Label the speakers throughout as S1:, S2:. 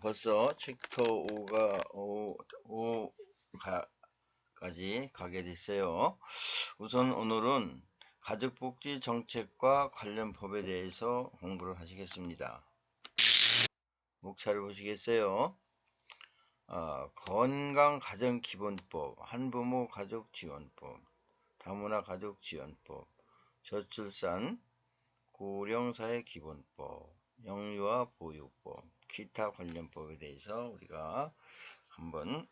S1: 벌써 챕터 5까지 가게 됐어요. 우선 오늘은 가족복지 정책과 관련 법에 대해서 공부를 하시겠습니다. 목차를 보시겠어요? 건강가정기본법, 한부모 가족지원법, 다문화 가족지원법, 저출산 고령사회기본법, 영유아 보육법, 기타 관련법에 대해서 우리가 한번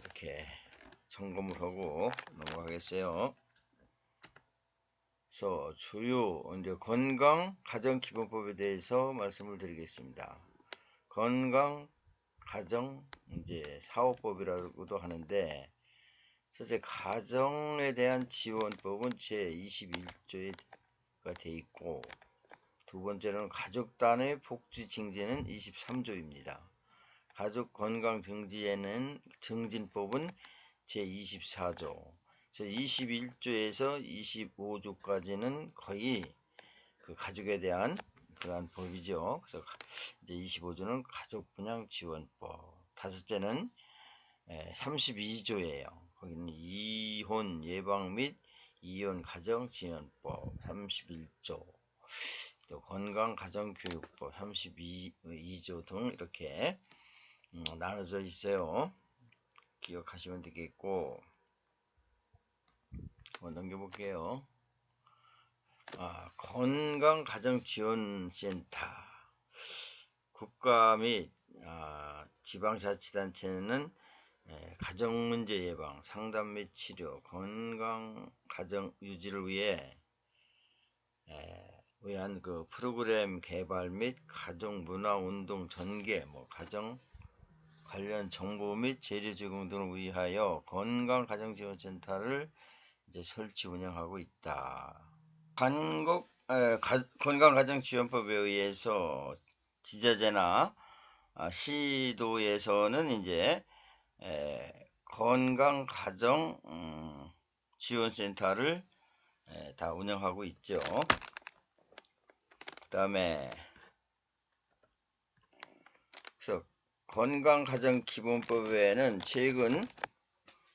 S1: 이렇게 점검을 하고 넘어가겠어요. 그래서 주요 이제 건강가정기본법에 대해서 말씀을 드리겠습니다. 건강가정 이제 사업법이라고도 하는데, 사실 가정에 대한 지원법은 제21조가 돼 있고, 두 번째로는 가족단의 복지 징제는 23조입니다. 가족 건강 증진법은 제24조. 21조에서 25조까지는 거의 그 가족에 대한 그러한 법이죠. 그래서 이제 25조는 가족분양지원법. 다섯째는 32조예요. 거기는 이혼 예방 및 이혼 가정지원법 31조. 또 건강가정교육법 32조 등 이렇게 나눠져 있어요. 기억하시면 되겠고, 한번 넘겨볼게요. 건강가정지원센터. 국가 및 지방자치단체는 가정문제 예방, 상담 및 치료, 건강가정 유지를 위한 그 프로그램 개발 및 가정 문화 운동 전개, 가정 관련 정보 및 재료 제공 등을 위하여 건강가정지원센터를 이제 설치 운영하고 있다. 건강가정지원법에 의해서 지자체나 시도에서는 이제 건강가정지원센터를 다 운영하고 있죠. 그 다음에 그래서 건강가정기본법 외에는 최근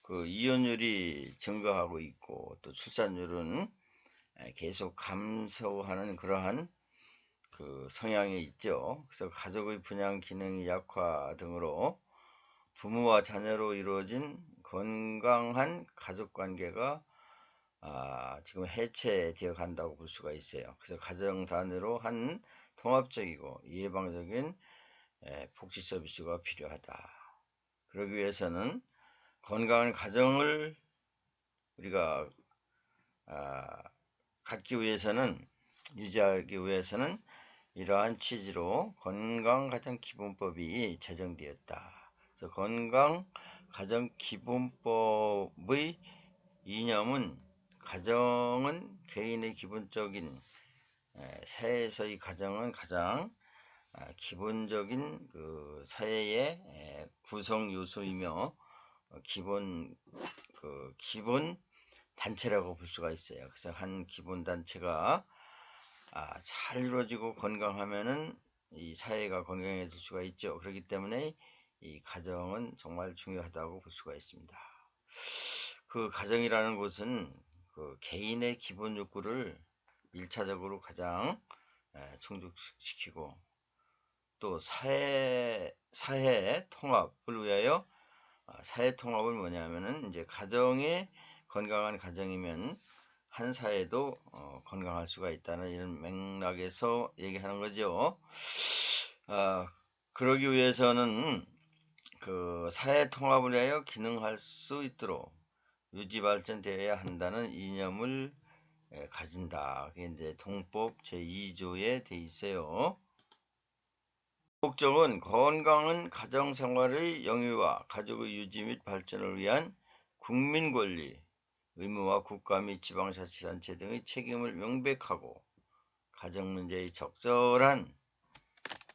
S1: 그 이혼율이 증가하고 있고, 또 출산율은 계속 감소하는 그러한 그 성향이 있죠. 그래서 가족의 분양 기능이 약화 등으로 부모와 자녀로 이루어진 건강한 가족관계가 지금 해체되어 간다고 볼 수가 있어요. 그래서 가정 단위로 한 통합적이고 예방적인 복지 서비스가 필요하다. 그러기 위해서는 건강한 가정을 우리가 갖기 위해서는, 유지하기 위해서는 이러한 취지로 건강가정기본법이 제정되었다. 그래서 건강가정기본법의 이념은, 가정은 개인의 기본적인, 사회에서의 가정은 가장 기본적인 그 사회의 구성 요소이며 기본 단체라고 볼 수가 있어요. 그래서 한 기본 단체가 잘 이루어지고 건강하면은 이 사회가 건강해질 수가 있죠. 그렇기 때문에 이 가정은 정말 중요하다고 볼 수가 있습니다. 그 가정이라는 것은 그 개인의 기본 욕구를 1차적으로 가장 충족시키고, 또 사회 통합을 위하여, 사회 통합은 뭐냐면은 이제 가정이 건강한 가정이면 한 사회도 건강할 수가 있다는 이런 맥락에서 얘기하는 거죠. 그러기 위해서는 그 사회 통합을 위하여 기능할 수 있도록 유지 발전되어야 한다는 이념을 가진다. 그게 이제 동법 제2조에 돼 있어요. 목적은 건강한 가정생활의 영위와 가족의 유지 및 발전을 위한 국민 권리, 의무와 국가 및 지방자치단체 등의 책임을 명백하고 가정 문제의 적절한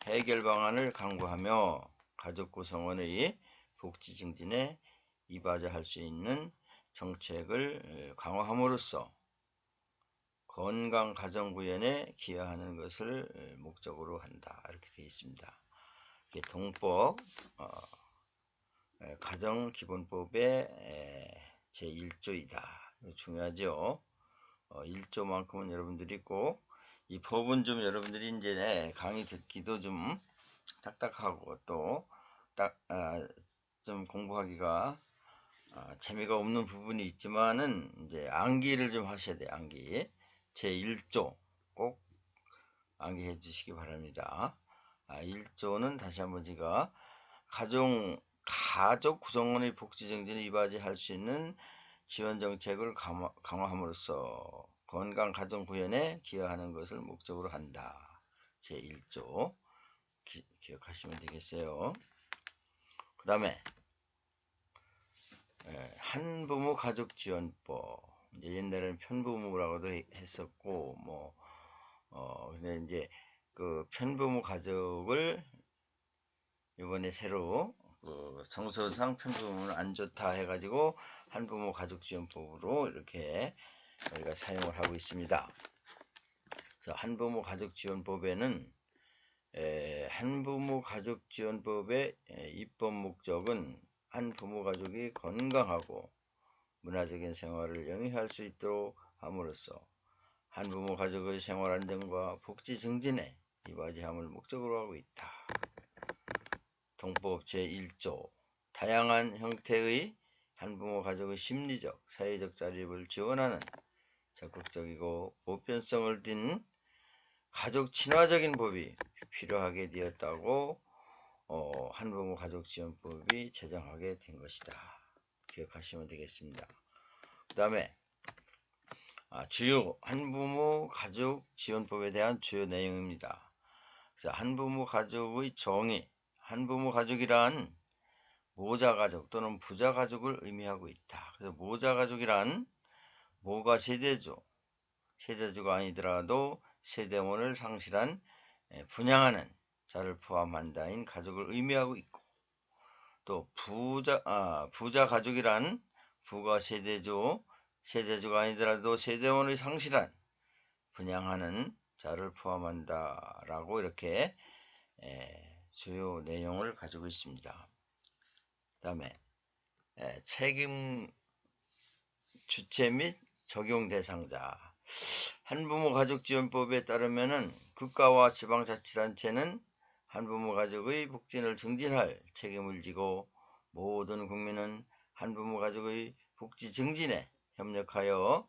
S1: 해결 방안을 강구하며 가족 구성원의 복지 증진에 이바지할 수 있는 정책을 강화함으로써 건강 가정 구현에 기여하는 것을 목적으로 한다. 이렇게 되어 있습니다. 동법 가정기본법의 제1조이다. 중요하죠. 1조만큼은 여러분들이 꼭 이 법은 좀 여러분들이 이제 강의 듣기도 좀 딱딱하고 또 좀 공부하기가 재미가 없는 부분이 있지만은 이제 암기를 좀 하셔야 돼요. 암기 제1조 꼭 암기해 주시기 바랍니다. 1조는 다시 한번 제가 가족 구성원의 복지 증진에 이바지할 수 있는 지원 정책을 강화함으로써 건강 가정 구현에 기여하는 것을 목적으로 한다. 제1조 기억하시면 되겠어요. 그 다음에 한부모 가족지원법, 이제 옛날에는 편부모라고도 했었고 근데 이제 그 편부모 가족을 이번에 새로 정서상 편부모는 안 좋다 해가지고 한부모 가족지원법으로 이렇게 우리가 사용을 하고 있습니다. 그래서 한부모 가족지원법에는 한부모 가족지원법의 입법 목적은 한부모 가족이 건강하고 문화적인 생활을 영위할 수 있도록 함으로써 한부모 가족의 생활 안정과 복지 증진에 이바지함을 목적으로 하고 있다. 동법 제1조 다양한 형태의 한부모 가족의 심리적, 사회적 자립을 지원하는 적극적이고 보편성을 띤 가족 친화적인 법이 필요하게 되었다고 한부모 가족지원법이 제정하게 된 것이다. 기억하시면 되겠습니다. 그 다음에 주요 한부모 가족지원법에 대한 주요 내용입니다. 그래서 한부모 가족의 정의, 한부모 가족이란 모자가족 또는 부자가족을 의미하고 있다. 그래서 모자가족이란 모가 세대주, 세대주가 아니더라도 세대원을 상실한 분양하는 자를 포함한다인 가족을 의미하고 있고, 또 부자가족이란 부가 세대주가 아니더라도 세대원을 상실한 분양하는 자를 포함한다라고 이렇게 주요 내용을 가지고 있습니다. 그 다음에 책임 주체 및 적용 대상자. 한부모 가족지원법에 따르면은 국가와 지방자치단체는 한부모 가족의 복지를 증진할 책임을 지고 모든 국민은 한부모 가족의 복지 증진에 협력하여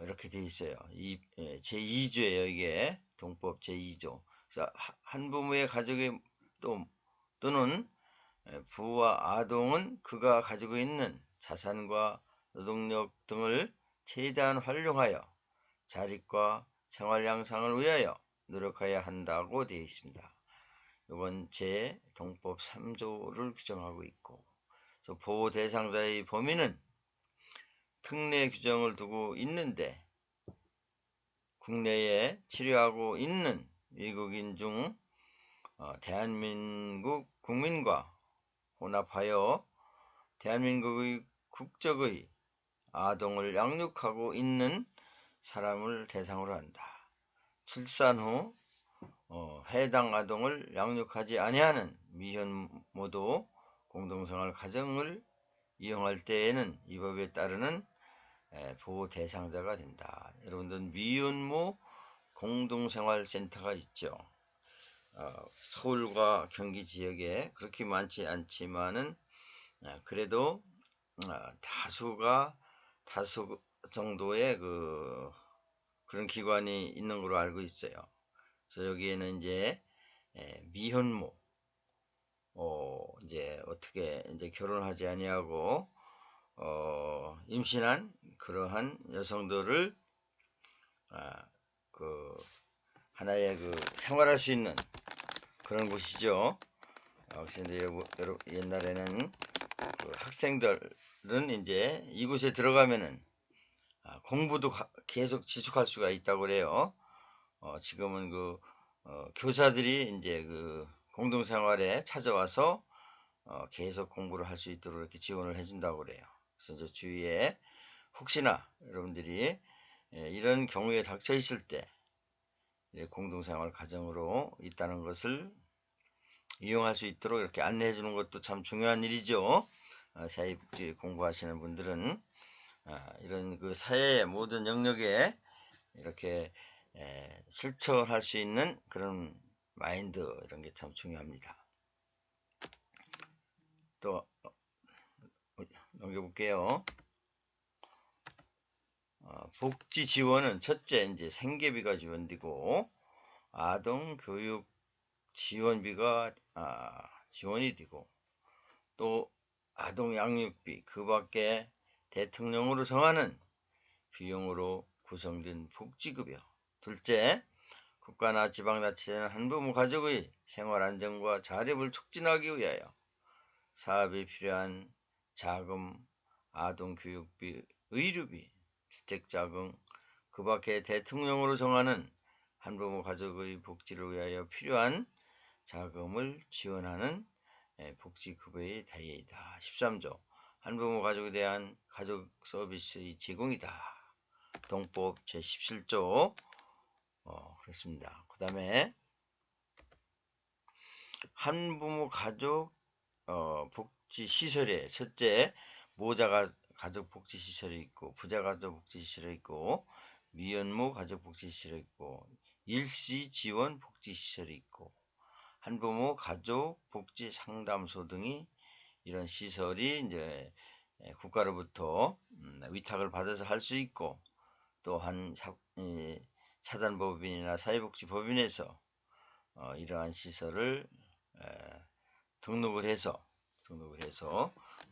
S1: 이렇게 되어 있어요. 제2조예요. 이게 동법 제2조. 그래서 한부모의 가족의 또는 부와 아동은 그가 가지고 있는 자산과 노동력 등을 최대한 활용하여 자립과 생활 양상을 위하여 노력해야 한다고 되어 있습니다. 이번 동법 3조를 규정하고 있고, 보호 대상자의 범위는 특례 규정을 두고 있는데 국내에 치료하고 있는 외국인 중 대한민국 국민과 혼합하여 대한민국의 국적의 아동을 양육하고 있는 사람을 대상으로 한다. 출산 후 해당 아동을 양육하지 아니하는 미혼모도 공동생활 가정을 이용할 때에는 이 법에 따르는 보호 대상자가 된다. 여러분들 미혼모 공동생활센터가 있죠. 서울과 경기 지역에 그렇게 많지 않지만은 그래도 다수 정도의 그런 기관이 있는 걸로 알고 있어요. 그래서 여기에는 이제 미혼모, 이제 어떻게 이제 결혼하지 아니하고 임신한 그러한 여성들을 하나의 생활할 수 있는 그런 곳이죠. 그래서 이제 옛날에는 학생들은 이제 이곳에 들어가면은 공부도 계속 지속할 수가 있다고 그래요. 지금은 교사들이 이제 공동생활에 찾아와서 계속 공부를 할 수 있도록 이렇게 지원을 해준다고 그래요. 그래서 이제 주위에 혹시나 여러분들이 이런 경우에 닥쳐 있을 때 공동생활 가정으로 있다는 것을 이용할 수 있도록 이렇게 안내해 주는 것도 참 중요한 일이죠. 사회복지 공부하시는 분들은 이런 그 사회의 모든 영역에 이렇게 실천할 수 있는 그런 마인드, 이런 게 참 중요합니다. 또 넘겨볼게요. 복지 지원은 첫째 이제 생계비가 지원되고 아동 교육 지원비가 지원이 되고, 또 아동 양육비, 그 밖에 대통령으로 정하는 비용으로 구성된 복지급여. 둘째, 국가나 지방자치제는 한부모 가족의 생활 안정과 자립을 촉진하기 위하여 사업에 필요한 자금, 아동 교육비, 의료비, 주택자금, 그 밖에 대통령으로 정하는 한부모 가족의 복지를 위하여 필요한 자금을 지원하는 복지급여의 대의이다. 13조, 한부모 가족에 대한 가족 서비스의 제공이다. 동법 제17조. 그렇습니다. 그 다음에 한부모 가족 복지시설에 첫째, 모자 가족 복지시설이 있고, 부자 가족 복지시설이 있고, 미혼모 가족 복지시설이 있고, 일시 지원 복지시설이 있고, 한부모 가족 복지 상담소 등이 이런 시설이 이제 국가로부터 위탁을 받아서 할 수 있고, 또한 사단법인이나 사회복지법인에서 이러한 시설을 등록을 해서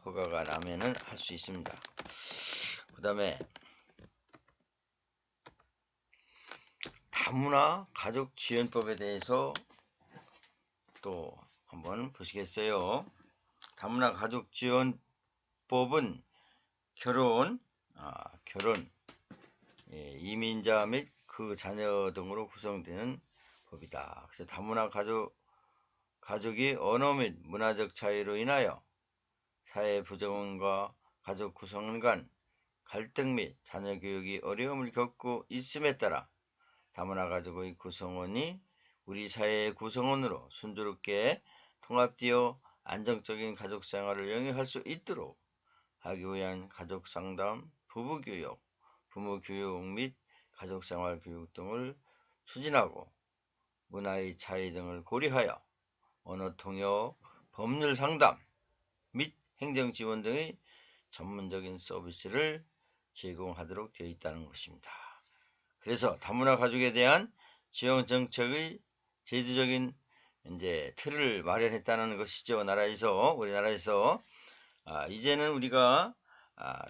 S1: 허가가 나면은 할 수 있습니다. 그 다음에 다문화 가족지원법에 대해서 또 한번 보시겠어요. 다문화 가족지원법은 결혼, 이민자 및 그 자녀 등으로 구성되는 법이다. 그래서 다문화 가족이 언어 및 문화적 차이로 인하여 사회 부정과 가족 구성원 간 갈등 및 자녀 교육이 어려움을 겪고 있음에 따라 다문화 가족의 구성원이 우리 사회의 구성원으로 순조롭게 통합되어 안정적인 가족 생활을 영위할 수 있도록 하기 위한 가족 상담, 부부 교육, 부모 교육 및 가족 생활 교육 등을 추진하고, 문화의 차이 등을 고려하여 언어 통역, 법률 상담 및 행정 지원 등의 전문적인 서비스를 제공하도록 되어 있다는 것입니다. 그래서 다문화 가족에 대한 지원 정책의 제도적인 이제 틀을 마련했다는 것이죠. 우리나라에서 이제는 우리가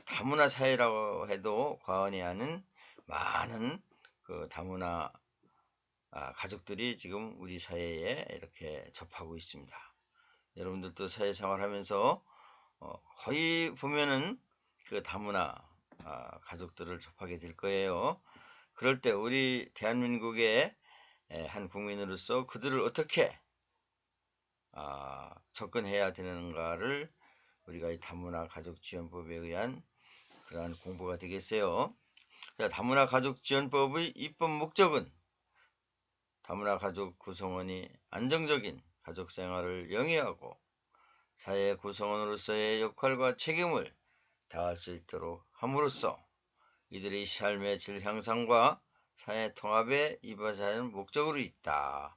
S1: 다문화 사회라고 해도 과언이 아닌 많은 그 다문화 가족들이 지금 우리 사회에 이렇게 접하고 있습니다. 여러분들도 사회생활 하면서 거의 보면은 그 다문화 가족들을 접하게 될 거예요. 그럴 때 우리 대한민국의 한 국민으로서 그들을 어떻게 접근해야 되는가를 우리가 이 다문화 가족지원법에 의한 그러한 공부가 되겠어요. 다문화 가족지원법의 입법 목적은 다문화 가족 구성원이 안정적인 가족 생활을 영위하고 사회 구성원으로서의 역할과 책임을 다할 수 있도록 함으로써 이들의 삶의 질 향상과 사회 통합에 이바지하는 목적으로 있다.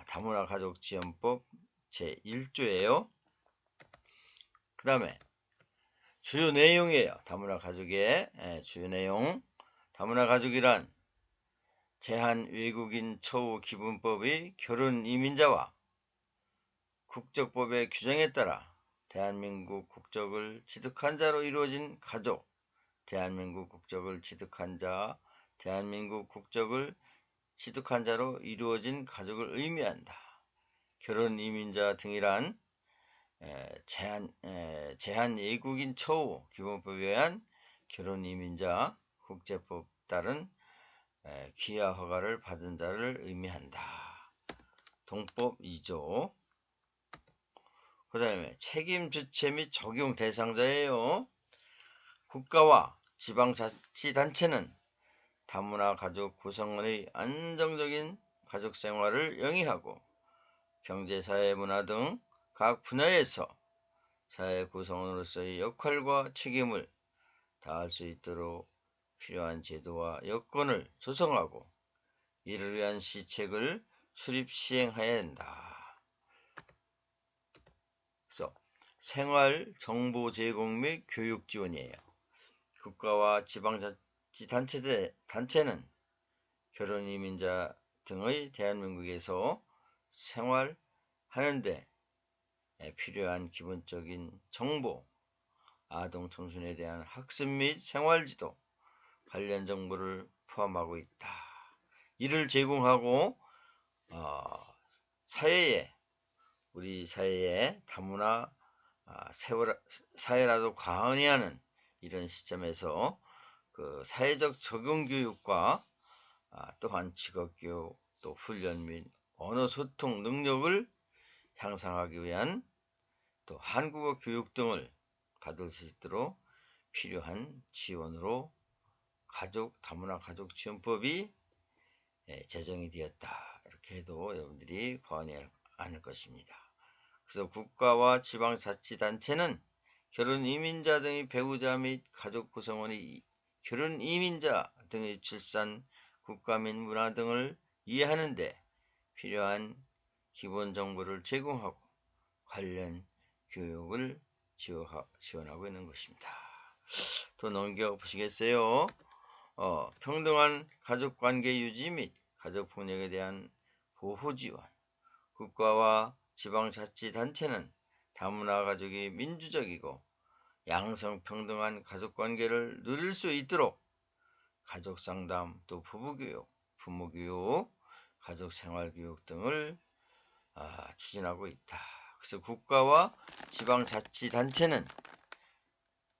S1: 다문화 가족지원법 제1조예요. 그 다음에 주요 내용이에요. 다문화 가족의 주요 내용. 다문화 가족이란 제한 외국인 처우 기본법의 결혼 이민자와 국적법의 규정에 따라 대한민국 국적을 취득한 자로 이루어진 가족, 대한민국 국적을 취득한 자, 대한민국 국적을 취득한 자로 이루어진 가족을 의미한다. 결혼 이민자 등이란 제한 외국인 처우 기본법에 의한 결혼 이민자, 국제법 따른 귀화 허가를 받은 자를 의미한다. 동법 2조. 그 다음에 책임 주체 및 적용 대상자예요. 국가와 지방자치단체는 다문화 가족 구성원의 안정적인 가족 생활을 영위하고 경제, 사회, 문화 등 각 분야에서 사회 구성원으로서의 역할과 책임을 다할 수 있도록 필요한 제도와 여건을 조성하고 이를 위한 시책을 수립 시행해야 한다. 그래서 생활 정보 제공 및 교육 지원이에요. 국가와 지방자치단체는 결혼 이민자 등의 대한민국에서 생활하는데 필요한 기본적인 정보, 아동 청소년에 대한 학습 및 생활지도 관련 정보를 포함하고 있다. 이를 제공하고 우리 사회에 다문화 사회라도 과언이하는 이런 시점에서 그 사회적 적응 교육과 또한 직업교육, 또 훈련 및 언어 소통 능력을 향상하기 위한 또 한국어 교육 등을 받을 수 있도록 필요한 지원으로 다문화 가족 지원법이 제정이 되었다. 이렇게 해도 여러분들이 과언이 않을 것입니다. 그래서 국가와 지방자치단체는 결혼 이민자 등의 배우자 및 가족 구성원이 결혼 이민자 등의 출산, 국가 및 문화 등을 이해하는 데 필요한 기본 정보를 제공하고 관련 교육을 지원하고 있는 것입니다. 또 넘겨보시겠어요? 평등한 가족관계 유지 및 가족폭력에 대한 보호 지원. 국가와 지방자치단체는 다문화 가족이 민주적이고 양성평등한 가족관계를 누릴 수 있도록 가족상담, 또 부부교육, 부모교육, 가족생활교육 등을 추진하고 있다. 그래서 국가와 지방자치단체는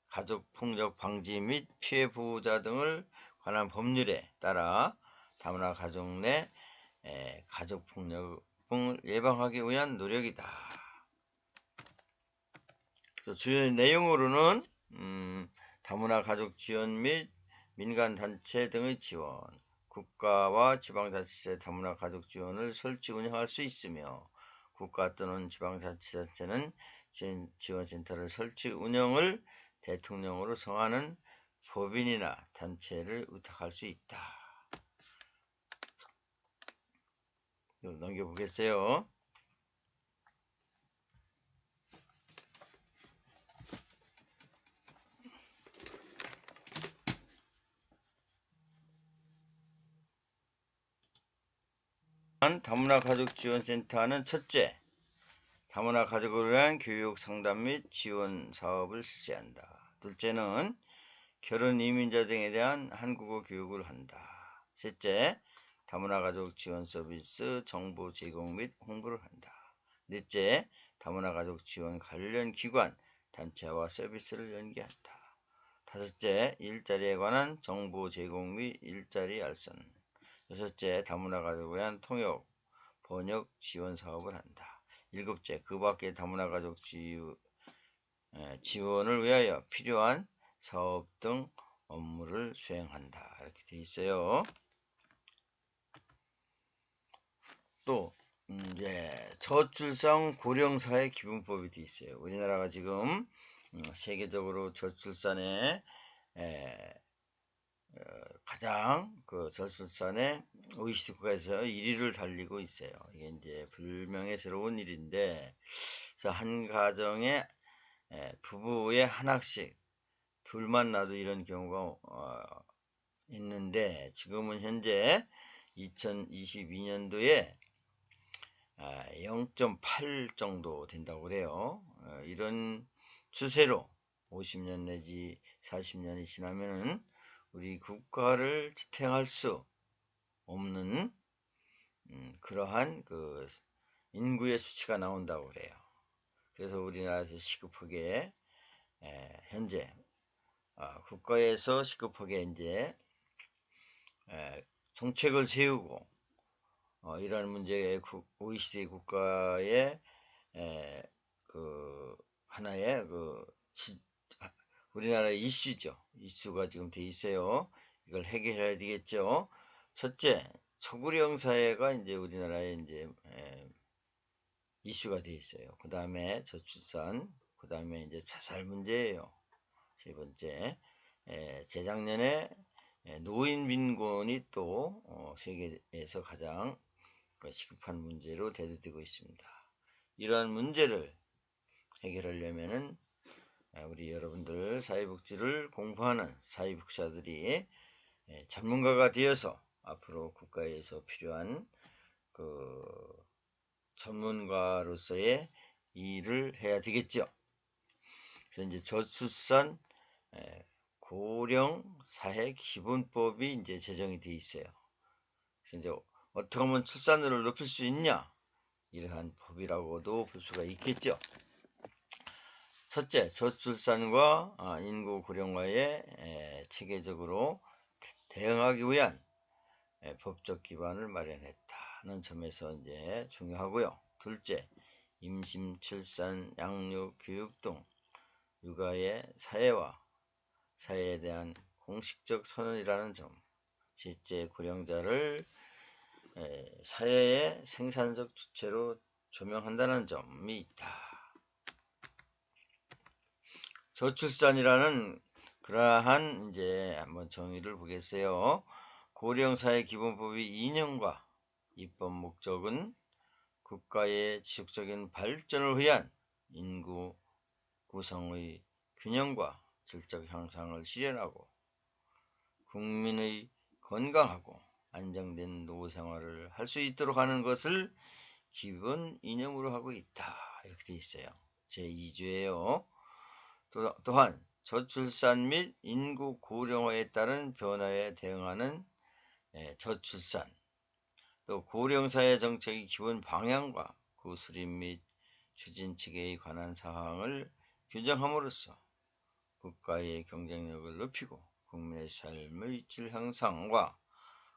S1: 가족폭력 방지 및 피해 보호자 등을 관한 법률에 따라 다문화 가족 내 가족폭력을 예방하기 위한 노력이다. 그래서 주요 내용으로는 다문화 가족 지원 및 민간단체 등의 지원, 국가와 지방자치단체 다문화 가족 지원을 설치 운영할 수 있으며 국가 또는 지방자치단체는 지원센터를 설치 운영을 대통령으로 정하는 법인이나 단체를 위탁할 수 있다. 넘겨보겠어요. 다문화 가족 지원센터는 첫째, 다문화 가족을 위한 교육 상담 및 지원 사업을 실시한다. 둘째는 결혼 이민자 등에 대한 한국어 교육을 한다. 셋째, 다문화 가족 지원 서비스 정보 제공 및 홍보를 한다. 넷째, 다문화 가족 지원 관련 기관, 단체와 서비스를 연계한다. 다섯째, 일자리에 관한 정보 제공 및 일자리 알선. 여섯째, 다문화 가족에 대한 통역, 번역 지원 사업을 한다. 일곱째, 그 밖의 다문화 가족 지원을 위하여 필요한 사업 등 업무를 수행한다. 이렇게 되어 있어요. 또 이제 저출산 고령사회 기본법이 되어 있어요. 우리나라가 지금 세계적으로 저출산에 가장 저출산에 OECD 국가에서 1위를 달리고 있어요. 이게 이제 불명예 새로운 일인데, 그래서 한 가정에 부부에 하나씩 둘만 낳아도 이런 경우가 있는데, 지금은 현재 2022년도에 0.8 정도 된다고 그래요. 이런 추세로 50년 내지 40년이 지나면은 우리 국가를 지탱할 수 없는 그러한 인구의 수치가 나온다고 그래요. 그래서 우리나라에서 시급하게 현재 국가에서 시급하게 이제 정책을 세우고 이런 문제에 OECD 국가의 하나의 우리나라의 이슈죠. 이슈가 지금 돼 있어요. 이걸 해결해야 되겠죠. 첫째, 초고령 사회가 이제 우리나라의 이제 이슈가 되어 있어요. 그 다음에 저출산, 그 다음에 이제 자살 문제예요. 세 번째, 재작년에 노인 빈곤이 또 세계에서 가장 시급한 문제로 대두되고 있습니다. 이러한 문제를 해결하려면은 우리 여러분들 사회복지를 공부하는 사회복지사들이 전문가가 되어서 앞으로 국가에서 필요한 그 전문가로서의 일을 해야 되겠죠. 그래서 이제 저출산 고령 사회 기본법이 이제 제정이 되어 있어요. 그래서 이제 어떻게 하면 출산율을 높일 수 있냐, 이러한 법이라고도 볼 수가 있겠죠. 첫째, 저출산과 인구 고령화에 체계적으로 대응하기 위한 법적 기반을 마련했다는 점에서 이제 중요하고요. 둘째, 임신, 출산, 양육, 교육 등 육아의 사회에 대한 공식적 선언이라는 점. 셋째, 고령자를 사회의 생산적 주체로 조명한다는 점이 있다. 저출산이라는 그러한 이제 한번 정의를 보겠어요. 고령사회기본법의 이념과 입법 목적은 국가의 지속적인 발전을 위한 인구 구성의 균형과 질적 향상을 실현하고 국민의 건강하고 안정된 노후 생활을 할 수 있도록 하는 것을 기본 이념으로 하고 있다. 이렇게 되어 있어요. 제2조예요. 또한 저출산 및 인구 고령화에 따른 변화에 대응하는 저출산, 또 고령사회 정책의 기본 방향과 그 수립 및 추진 체계에 관한 사항을 규정함으로써 국가의 경쟁력을 높이고 국민의 삶의 질 향상과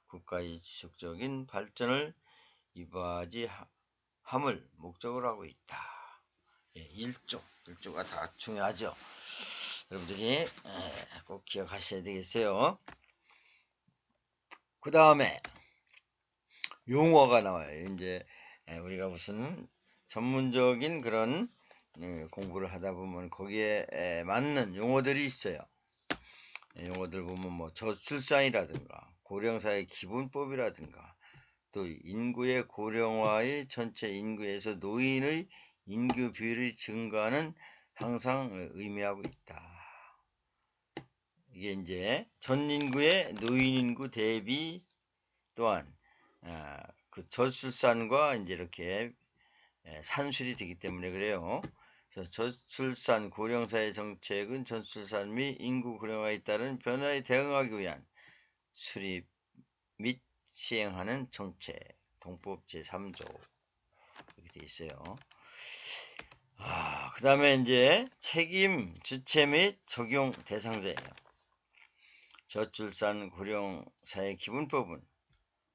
S1: 국가의 지속적인 발전을 이바지함을 목적으로 하고 있다. 1조가 다 중요하죠. 여러분들이 꼭 기억하셔야 되겠어요. 그 다음에 용어가 나와요. 이제 우리가 무슨 전문적인 그런 공부를 하다 보면 거기에 맞는 용어들이 있어요. 용어들 보면 뭐 저출산이라든가 고령사회 기본법이라든가 또 인구의 고령화의 전체 인구에서 노인의 인구 비율이 증가는 항상 의미하고 있다. 이게 이제 전 인구의 노인 인구 대비 또한 그 저출산과 이제 이렇게 산술이 되기 때문에 그래요. 저출산 고령사회 정책은 저출산 및 인구 고령화에 따른 변화에 대응하기 위한 수립 및 시행하는 정책, 동법 제3조 이렇게 돼 있어요. 그 다음에 이제 책임, 주체 및 적용 대상자예요. 저출산 고령사회 기본법은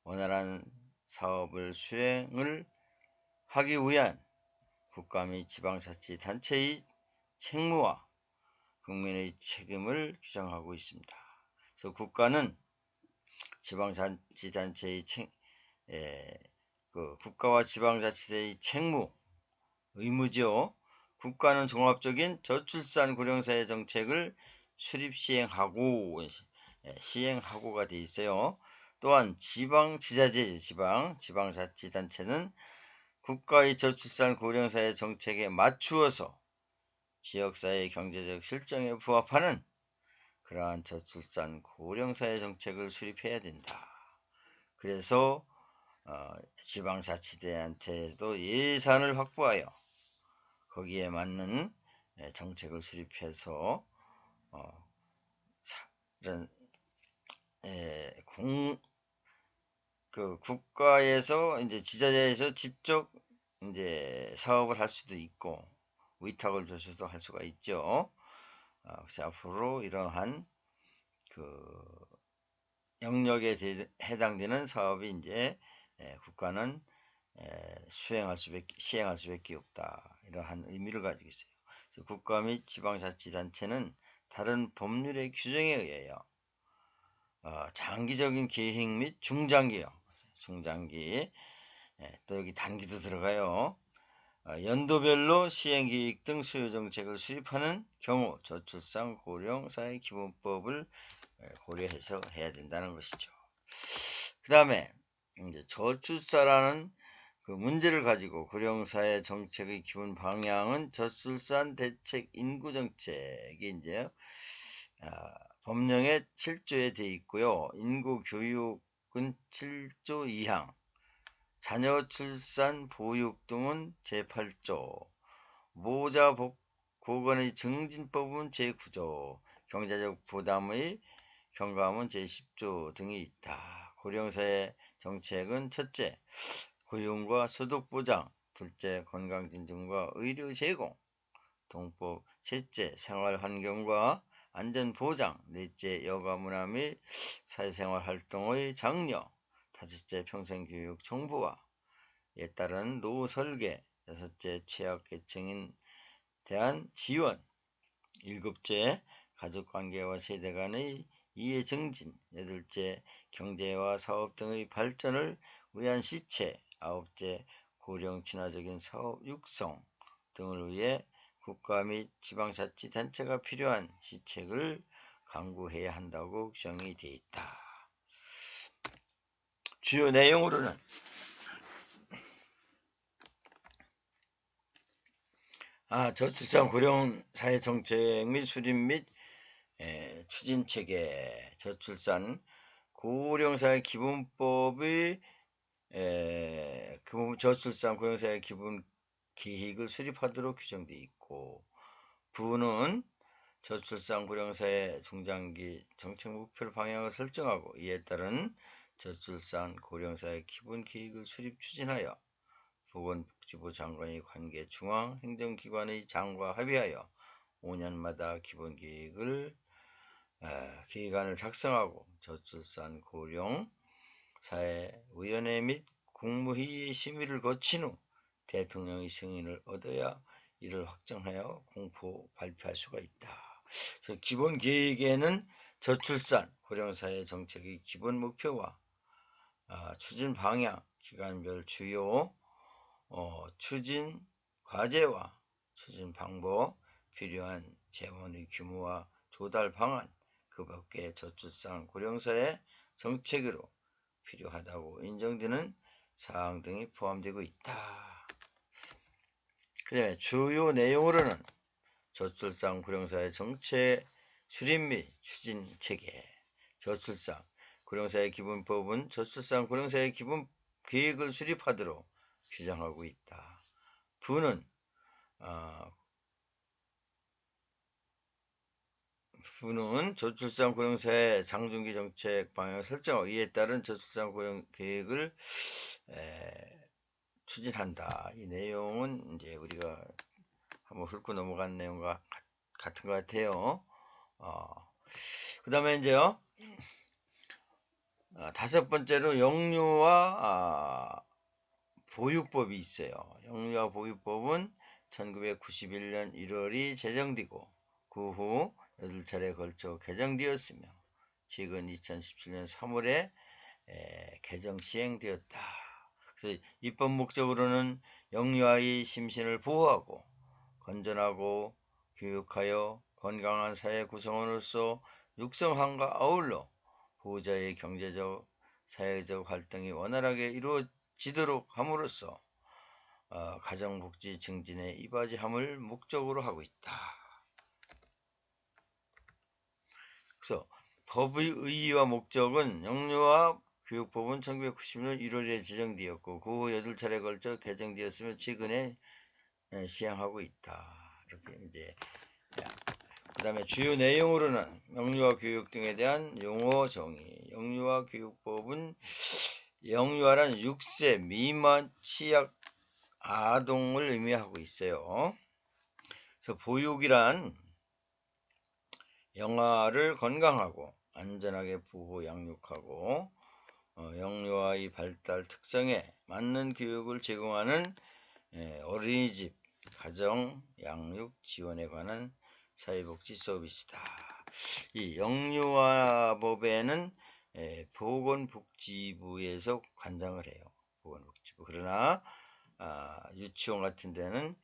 S1: 원활한 사업을 수행을 하기 위한 국가 및 지방자치단체의 책무와 국민의 책임을 규정하고 있습니다. 그래서 국가는 지방자치단체의 국가와 지방자치단체의 책무, 의무죠. 국가는 종합적인 저출산 고령사회 정책을 수립 시행하고가 되어 있어요. 또한 지방자치단체는 국가의 저출산 고령사회 정책에 맞추어서 지역사회 경제적 실정에 부합하는 그러한 저출산 고령사회 정책을 수립해야 된다. 그래서 지방자치단체에도 예산을 확보하여 거기에 맞는 정책을 수립해서 이런 국가에서 이제 지자체에서 직접 이제 사업을 할 수도 있고 위탁을 줘서도 할 수가 있죠. 그래서 앞으로 이러한 그 영역에 해당되는 사업이 이제 국가는 시행할 수밖에 없다. 이러한 의미를 가지고 있어요. 그래서 국가 및 지방자치단체는 다른 법률의 규정에 의하여 장기적인 계획 및 중장기 또 여기 단기도 들어가요. 연도별로 시행계획 등 수요정책을 수립하는 경우 저출산 고령 사회 기본법을 고려해서 해야 된다는 것이죠. 그 다음에 이제 저출산이라는 그 문제를 가지고 고령사회 정책의 기본 방향은 저출산 대책 인구정책이 이제 법령에 7조에 되어 있고요. 인구교육은 7조 2항, 자녀 출산 보육 등은 제8조, 모자 보건의 증진법은 제9조, 경제적 부담의 경감은 제10조 등이 있다. 고령사회 정책은 첫째, 고용과 소득 보장, 둘째, 건강 진증과 의료 제공, 동법, 셋째, 생활 환경과 안전 보장, 넷째, 여가 문화 및 사회생활 활동의 장려, 다섯째, 평생교육 정보화에 따른 노후 설계, 여섯째, 취약계층에 대한 지원, 일곱째, 가족관계와 세대 간의 이해 증진, 여덟째, 경제와 사업 등의 발전을 위한 시체, 아홉째, 고령 친화적인 사업 육성 등을 위해 국가 및 지방자치단체가 필요한 시책을 강구해야 한다고 규정이 되어 있다. 주요 내용으로는 저출산 고령 사회 정책 및 수립 및 추진 체계, 저출산 고령 사회 기본법의 저출산 고령 사회 기본 계획을 수립하도록 규정되어 있고, 부는 저출산 고령 사회 중장기 정책 목표를 방향을 설정하고 이에 따른 저출산 고령 사회 기본 계획을 수립 추진하여 보건복지부 장관의 관계 중앙 행정기관의 장과 합의하여 5년마다 기본 계획안을 작성하고 저출산 고령 사회위원회 및 국무회의의 심의를 거친 후 대통령의 승인을 얻어야 이를 확정하여 공포 발표할 수가 있다. 그래서 기본 계획에는 저출산 고령사회 정책의 기본 목표와 추진 방향, 기간별 주요 추진 과제와 추진 방법, 필요한 재원의 규모와 조달 방안, 그 밖에 저출산 고령사회 정책으로 필요하다고 인정되는 사항 등이 포함되고 있다. 그다음에 주요 내용으로는 저출산 고령사회 정책 수립 및 추진 체계, 저출산 고령사회 기본법은 저출산 고령사회 기본 계획을 수립하도록 규정하고 있다. 부는 저출산 고령사회 장중기 정책 방향을 설정하고 이에 따른 저출산 고령 계획을 추진한다. 이 내용은 이제 우리가 한번 훑고 넘어간 내용과 같은 것 같아요. 그 다음에 이제요, 다섯 번째로 영유아 보육법이 있어요. 영유아 보육법은 1991년 1월이 제정되고 그 후 8차례 걸쳐 개정되었으며 최근 2017년 3월에 개정 시행되었다. 그래서 입법 목적으로는 영유아의 심신을 보호하고 건전하고 교육하여 건강한 사회 구성원으로서 육성함과 아울러 보호자의 경제적, 사회적 활동이 원활하게 이루어지도록 함으로써 가정복지 증진에 이바지함을 목적으로 하고 있다. 그래서 법의 의의와 목적은 영유아 교육법은 1990년 1월에 제정되었고 그 후 8차례 걸쳐 개정되었으며 최근에 시행하고 있다. 이렇게 이제 그 다음에 주요 내용으로는 영유아 교육 등에 대한 용어 정의. 영유아 교육법은 영유아란 6세 미만 취약 아동을 의미하고 있어요. 그래서 보육이란 영아를 건강하고 안전하게 보호 양육하고 영유아의 발달 특성에 맞는 교육을 제공하는 어린이집, 가정, 양육, 지원에 관한 사회복지 서비스다. 이 영유아법에는 보건복지부에서 관장을 해요. 보건복지부. 그러나 유치원 같은 데는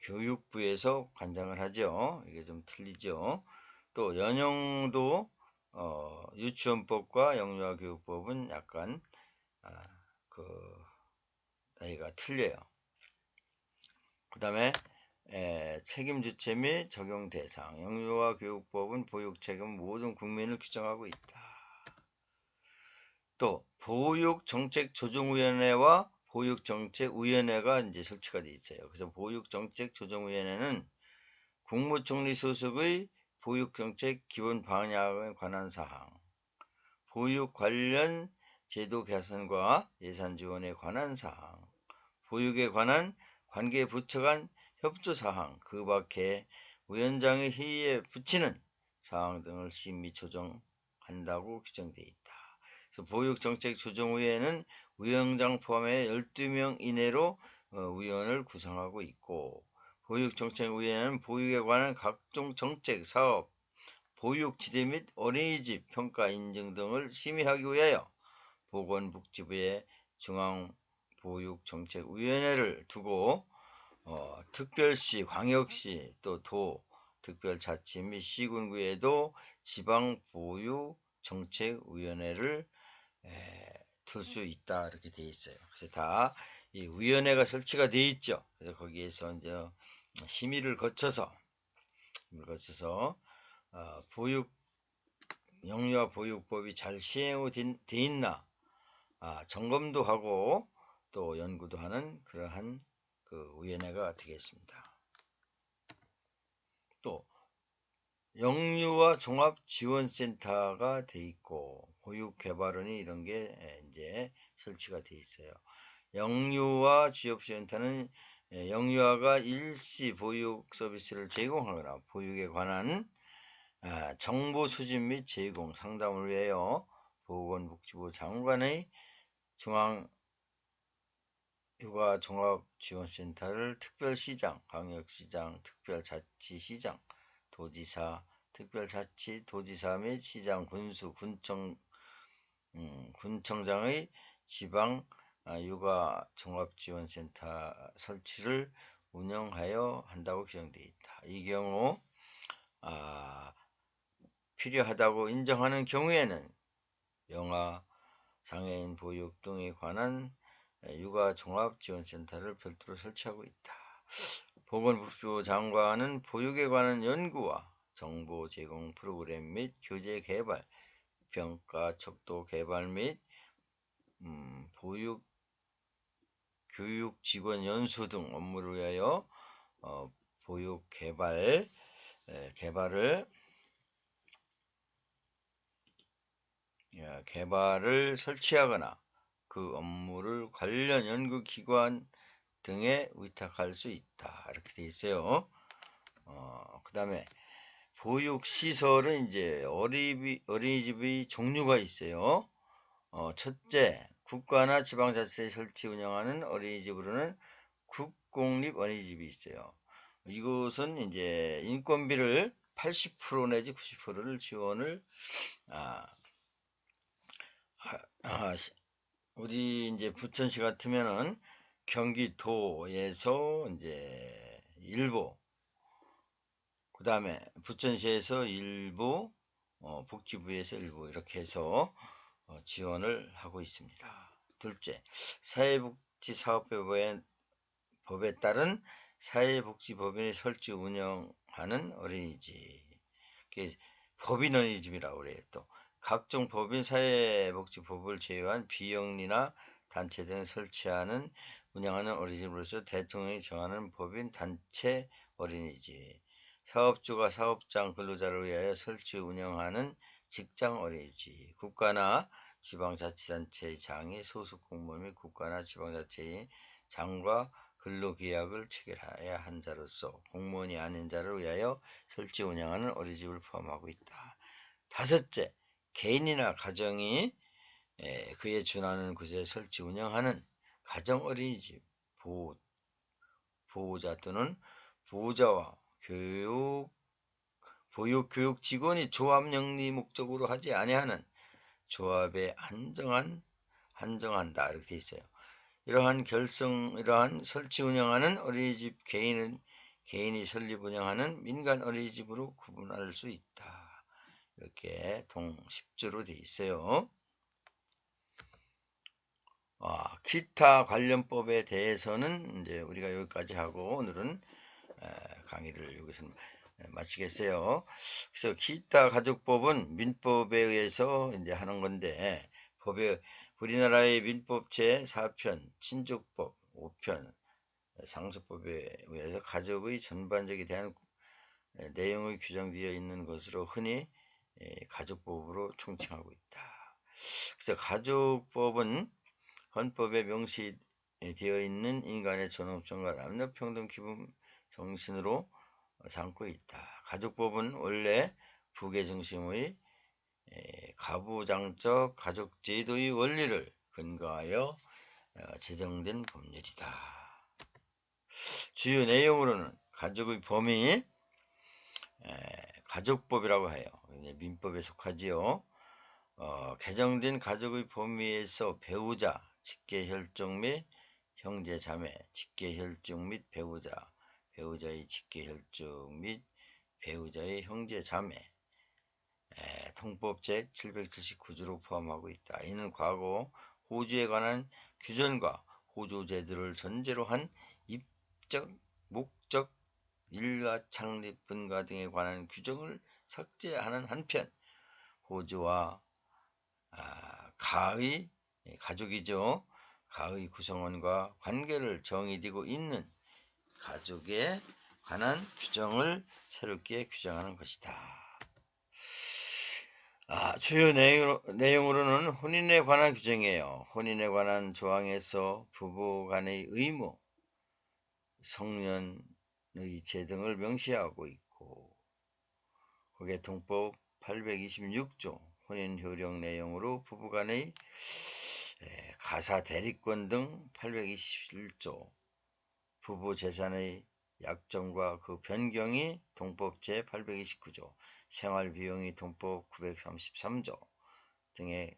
S1: 교육부에서 관장을 하죠. 이게 좀 틀리죠. 또 연영도 유치원법과 영유아교육법은 약간 그 나이가 틀려요. 그 다음에 책임 주체 및 적용 대상. 영유아교육법은 보육 책임 모든 국민을 규정하고 있다. 또 보육정책조정위원회와 보육정책위원회가 이제 설치가 되어 있어요. 그래서 보육정책조정위원회는 국무총리 소속의 보육정책 기본 방향에 관한 사항, 보육 관련 제도 개선과 예산 지원에 관한 사항, 보육에 관한 관계 부처 간 협조 사항, 그 밖에 위원장의 회의에 붙이는 사항 등을 심의 조정한다고 규정되어 있다. 그래서 보육정책조정위원회는 위원장 포함해 12명 이내로 위원을 구성하고 있고, 보육정책위원회는 보육에 관한 각종 정책, 사업, 보육 지대 및 어린이집 평가 인증 등을 심의하기 위하여 보건복지부의 중앙보육정책위원회를 두고 특별시, 광역시, 또 도, 특별자치 및 시군구에도 지방보육정책위원회를 둘 수 있다 이렇게 되어 있어요. 그래서 다 이 위원회가 설치가 되어 있죠. 그래서 거기에서 이제 심의를 거쳐서 영유아 보육법이 잘 시행되어 있나 점검도 하고 또 연구도 하는 그러한 그 위원회가 되겠습니다. 또 영유아 종합지원센터가 돼 있고 보육개발원이 이런 게 이제 설치가 돼 있어요. 영유아 지원센터는 영유아가 일시 보육 서비스를 제공하거나 보육에 관한 정보 수집 및 제공 상담을 위하여 보건복지부 장관의 중앙육아종합지원센터를 특별시장, 광역시장, 특별자치시장, 도지사, 특별자치, 도지사 및 시장, 군수, 군청장의 지방 육아종합지원센터 설치를 운영하여 한다고 규정되어 있다. 이 경우 필요하다고 인정하는 경우에는 영아, 장애인 보육 등에 관한 육아종합지원센터를 별도로 설치하고 있다. 보건복지부 장관은 보육에 관한 연구와 정보 제공 프로그램 및 교재 개발, 평가 척도 개발 및 교육 직원 연수 등 업무를 위하여 보육 개발을 설치하거나 그 업무를 관련 연구기관 등에 위탁할 수 있다. 이렇게 되어 있어요. 그 다음에 보육시설은 이제 어린이집의 종류가 있어요. 첫째, 국가나 지방자치에 설치 운영하는 어린이집으로는 국공립 어린이집이 있어요. 이것은 이제 인건비를 80% 내지 90%를 지원을 우리 이제 부천시 같으면은 경기도에서 이제 일부, 그 다음에 부천시에서 일부, 복지부에서 일부 이렇게 해서 지원을 하고 있습니다. 둘째, 사회복지사업법에 따른 사회복지법인이 설치 운영하는 어린이집, 법인 어린이집이라고 그래요. 또 각종 법인 사회복지법을 제외한 비영리나 단체 등 설치하는 운영하는 어린이집으로서 대통령이 정하는 법인 단체 어린이집, 사업주가 사업장 근로자를 위하여 설치 운영하는 직장 어린이집, 국가나 지방자치단체의 장이 소속 공무원 및 국가나 지방자치의 장과 근로계약을 체결해야 한 자로서 공무원이 아닌 자를 위하여 설치 운영하는 어린이집을 포함하고 있다. 다섯째, 개인이나 가정이 그에 준하는 곳에 설치 운영하는 가정 어린이집, 보호자 또는 보호자와 보육 직원이 조합 영리 목적으로 하지 아니하는 조합에 한정한다 이렇게 돼 있어요. 이러한 설치 운영하는 어린이집 개인이 설립 운영하는 민간 어린이집으로 구분할 수 있다. 이렇게 동 10조로 되어 있어요. 기타 관련법에 대해서는 이제 우리가 여기까지 하고 오늘은 강의를 여기서 마치겠어요. 그래서 기타 가족법은 민법에 의해서 이제 하는 건데, 우리나라의 민법 제4편 친족법 5편 상속법에 의해서 가족의 전반적에 대한 내용이 규정되어 있는 것으로 흔히 가족법으로 총칭하고 있다. 그래서 가족법은 헌법에 명시되어 있는 인간의 존엄성과 남녀평등 기본 정신으로 삼고 있다. 가족법은 원래 부계 중심의 가부장적 가족제도의 원리를 근거하여 제정된 법률이다. 주요 내용으로는 가족의 범위, 가족법이라고 해요. 민법에 속하지요. 개정된 가족의 범위에서 배우자, 직계혈족 및 형제 자매, 직계혈족 및 배우자, 배우자의 직계혈족 및 배우자의 형제 자매, 통법 제779조로 포함하고 있다. 이는 과거 호주에 관한 규정과 호주 제도를 전제로 한 입적, 목적, 일가 창립 분가 등에 관한 규정을 삭제하는 한편, 호주와 가의 가족이죠. 가의 구성원과 관계를 정의되고 있는 가족에 관한 규정을 새롭게 규정하는 것이다. 주요 내용으로는 혼인에 관한 규정이에요. 혼인에 관한 조항에서 부부 간의 의무, 성년의 제 등을 명시하고 있고, 거기에 통법 826조 혼인 효력 내용으로 부부 간의 가사 대리권 등 821조 부부 재산의 약정과 그 변경이 통법 제829조 생활비용이 통법 933조 등의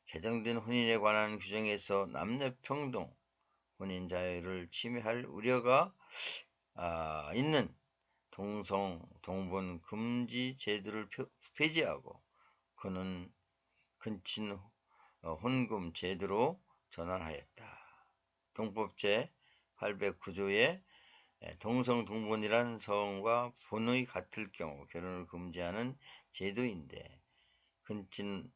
S1: 개정된 혼인에 관한 규정에서 남녀평등 혼인 자유를 침해할 우려가 있는 동성 동본 금지 제도를 폐지하고 그는 근친 혼금 제도로 전환하였다. 동법 제809조에 동성 동본이란 성과 본의 같을 경우 결혼을 금지하는 제도인데, 근친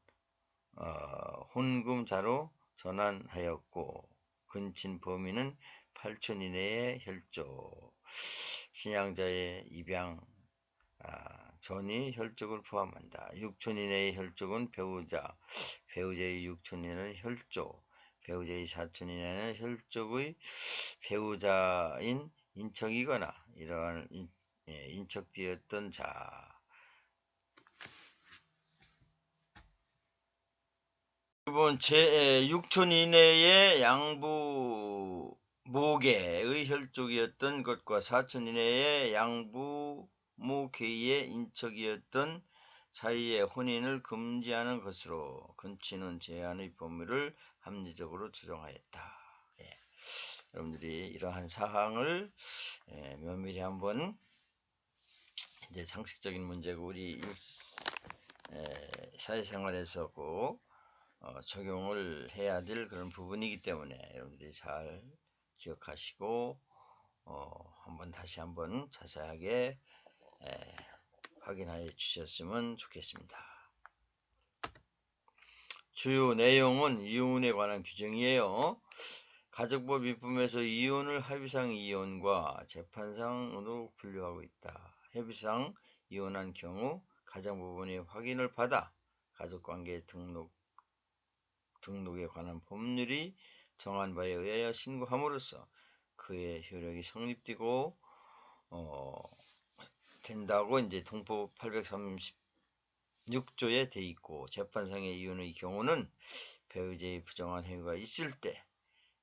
S1: 혼금자로 전환하였고, 근친 범위는 8촌 이내의 혈족, 신양자의 입양 전이 혈족을 포함한다. 6촌 이내의 혈족은 배우자, 배우자의 6촌 이내는 혈족, 배우자의 4촌 이내는 혈족의 배우자인 인척이거나 이러한 인척되었던 자. 이번 제6촌 이내의 양부 모계의 혈족이었던 것과 4촌 이내의 양부 모계의 인척이었던 사이의 혼인을 금지하는 것으로 근친혼 제한의 범위를 합리적으로 조정하였다. 여러분들이 이러한 사항을 면밀히 한번, 이제 상식적인 문제고 우리 사회생활에서 꼭 적용을 해야 될 그런 부분이기 때문에 여러분들이 잘 기억하시고 한번 다시 한번 자세하게 확인해 주셨으면 좋겠습니다. 주요 내용은 이혼에 관한 규정이에요. 가족법 입법에서 이혼을 합의상 이혼과 재판상으로 분류하고 있다. 협의상 이혼한 경우 가장법원이 확인을 받아 가족관계 등록에 관한 법률이 정한 바에 의하여 신고함으로써 그의 효력이 성립되고 된다고 이제 통법 836조에 돼 있고, 재판상의 이혼의 경우는 배우자의 부정한 행위가 있을 때,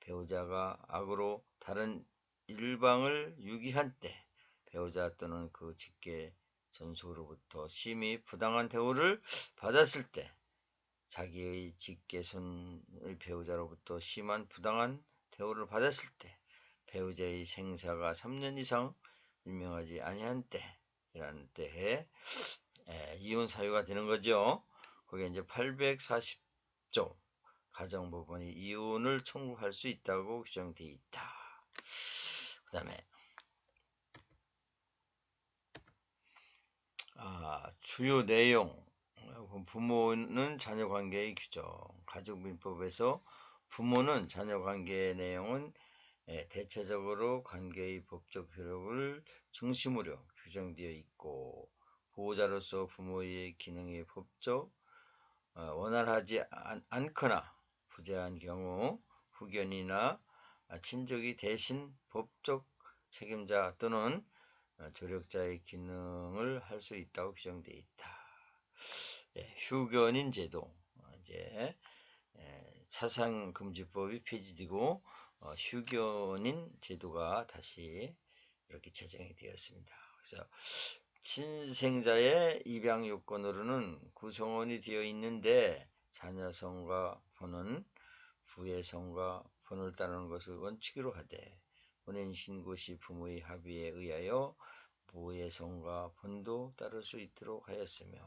S1: 배우자가 악으로 다른 일방을 유기한 때, 배우자 또는 그 직계 전속으로부터 심히 부당한 대우를 받았을 때, 자기의 직계손의 배우자로부터 심한 부당한 대우를 받았을 때, 배우자의 생사가 3년 이상 일명하지 아니한 때이라는 때에 이혼 사유가 되는 거죠. 그게 이제 840조 가정법원이 이혼을 청구할 수 있다고 규정되어 있다. 그 다음에 주요 내용, 부모는 자녀관계의 규정. 가족민법에서 부모는 자녀관계의 내용은 대체적으로 관계의 법적 효력을 중심으로 규정되어 있고, 보호자로서 부모의 기능이 법적 원활하지 않거나 부재한 경우 후견이나 친족이 대신 법적 책임자 또는 조력자의 기능을 할 수 있다고 규정되어 있다. 휴견인 제도, 이제 사상금지법이 폐지되고 휴견인 제도가 다시 이렇게 제정이 되었습니다. 그래서 친생자의 입양 요건으로는 구성원이 되어 있는데 자녀 성과 본은 부의 성과 본을 따르는 것을 원칙으로 하되, 본인 신고 시 부모의 합의에 의하여 부의 성과 본도 따를 수 있도록 하였으며,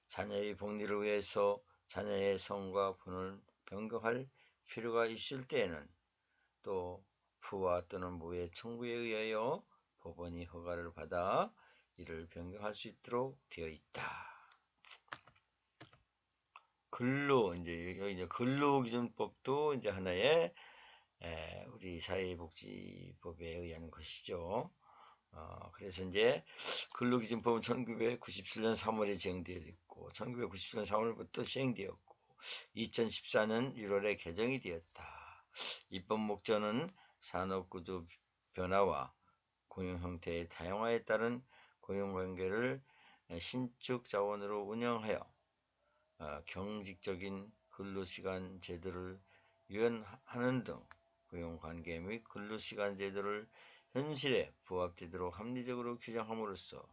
S1: 자녀의 복리를 위해서 자녀의 성과 본을 변경할 필요가 있을 때에는 또 부와 또는 무의 청구에 의하여 법원이 허가를 받아 이를 변경할 수 있도록 되어 있다. 이제 근로기준법도 이제 하나의 우리 사회복지법에 의한 것이죠. 그래서 이제 근로기준법은 1997년 3월에 제정되어 있고, 1997년 3월부터 시행되었고, 2014년 1월에 개정이 되었다. 입법 목적은 산업구조 변화와 고용 형태의 다양화에 따른 고용관계를 신축 자원으로 운영하여 경직적인 근로시간 제도를 유연하는 등 고용관계 및 근로시간 제도를 현실에 부합되도록 합리적으로 규정함으로써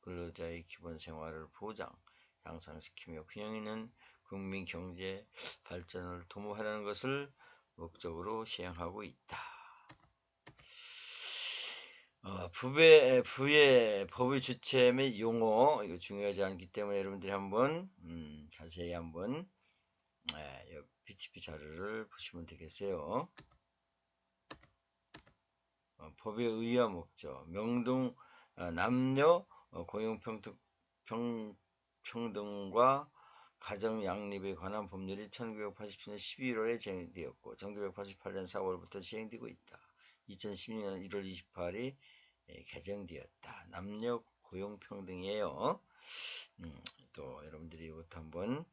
S1: 근로자의 기본 생활을 보장, 향상시키며 균형 있는 국민 경제 발전을 도모하려는 것을 목적으로 시행하고 있다. 부의 법의 주체 및 용어, 이거 중요하지 않기 때문에 여러분들이 한번 자세히 한번 PPT 자료를 보시면 되겠어요. 법의 의의와 목적, 명등 남녀 고용평등과 가정 양립에 관한 법률이 1987년 12월에 제정되었고 1988년 4월부터 시행되고 있다. 2012년 1월 28일이 개정되었다. 남녀 고용평등이에요. 또 여러분들이 이것도 한번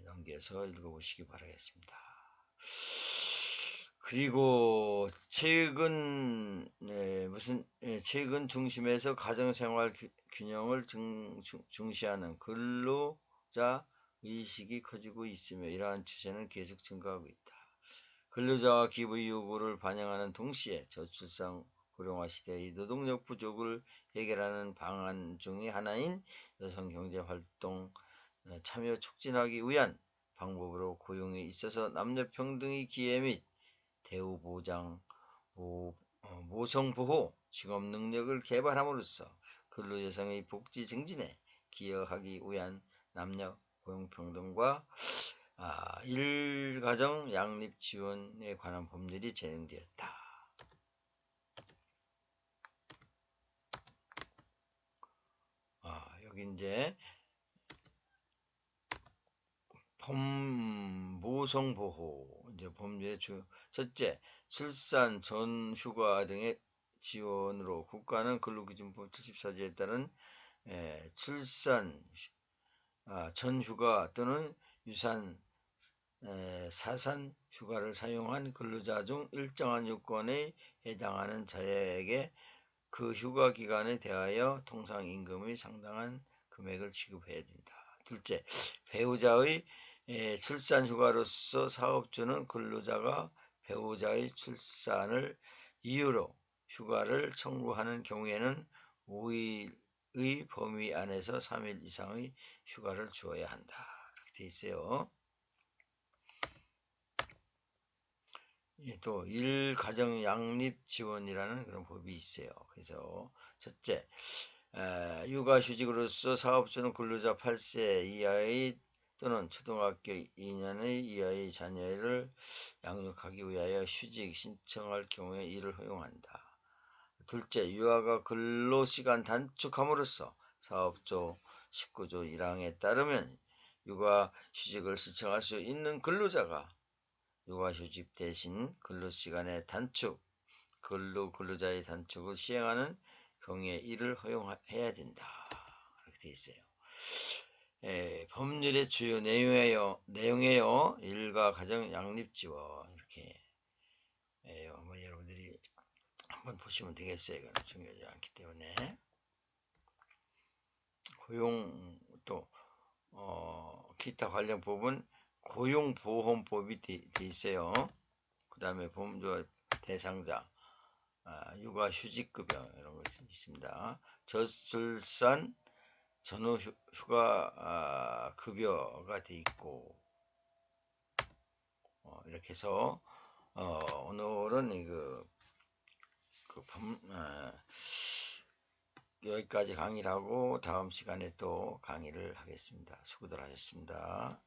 S1: 넘겨서 읽어보시기 바라겠습니다. 그리고 최근 중심에서 가정생활 균형을 중시하는 근로자 의식이 커지고 있으며, 이러한 추세는 계속 증가하고 있다. 근로자와 기부의 요구를 반영하는 동시에 저출산 고령화 시대의 노동력 부족을 해결하는 방안 중의 하나인 여성경제활동 참여 촉진하기 위한 방법으로 고용에 있어서 남녀 평등의 기회 및 대우 보장, 모성보호, 직업 능력을 개발함으로써 근로 여성의 복지 증진에 기여하기 위한 남녀 고용평등과 일가정 양립 지원에 관한 법률이 제정되었다. 여기 이제 모성보호 이제 법률의 첫째, 출산 전 휴가 등의 지원으로 국가는 근로기준법 74조에 따른 출산 전 휴가 또는 유산 사산 휴가를 사용한 근로자 중 일정한 요건에 해당하는 자에게 그 휴가 기간에 대하여 통상임금의 상당한 금액을 지급해야 된다. 둘째, 배우자의 출산 휴가로서 사업주는 근로자가 배우자의 출산을 이유로 휴가를 청구하는 경우에는 5일의 범위 안에서 3일 이상의 휴가를 주어야 한다. 이렇게 되어 있어요. 또 일가정 양립 지원이라는 그런 법이 있어요. 그래서 첫째, 육아휴직으로서 사업주는 근로자 8세 이하의 또는 초등학교 2년의 이하의 자녀를 양육하기 위하여 휴직 신청할 경우에 이를 허용한다. 둘째, 육아가 근로시간 단축함으로써 사업조 19조 1항에 따르면 육아휴직을 신청할 수 있는 근로자가 육아휴직 대신 근로시간의 단축, 근로자의 단축을 시행하는 경우에 이를 허용해야 된다. 이렇게 되어 있어요. 법률의 주요 내용이에요. 일가 가정 양립 지원 이렇게 여러분들이 한번 보시면 되겠어요. 이건 중요하지 않기 때문에 고용 또 기타 관련 법은 고용보험법이 돼 있어요. 그 다음에 보험조합 대상자, 육아휴직급여 이런 것이 있습니다. 저출산 전후휴가 급여가 돼 있고 이렇게 해서 오늘은 여기까지 강의를 하고 다음 시간에 또 강의를 하겠습니다. 수고들 하셨습니다.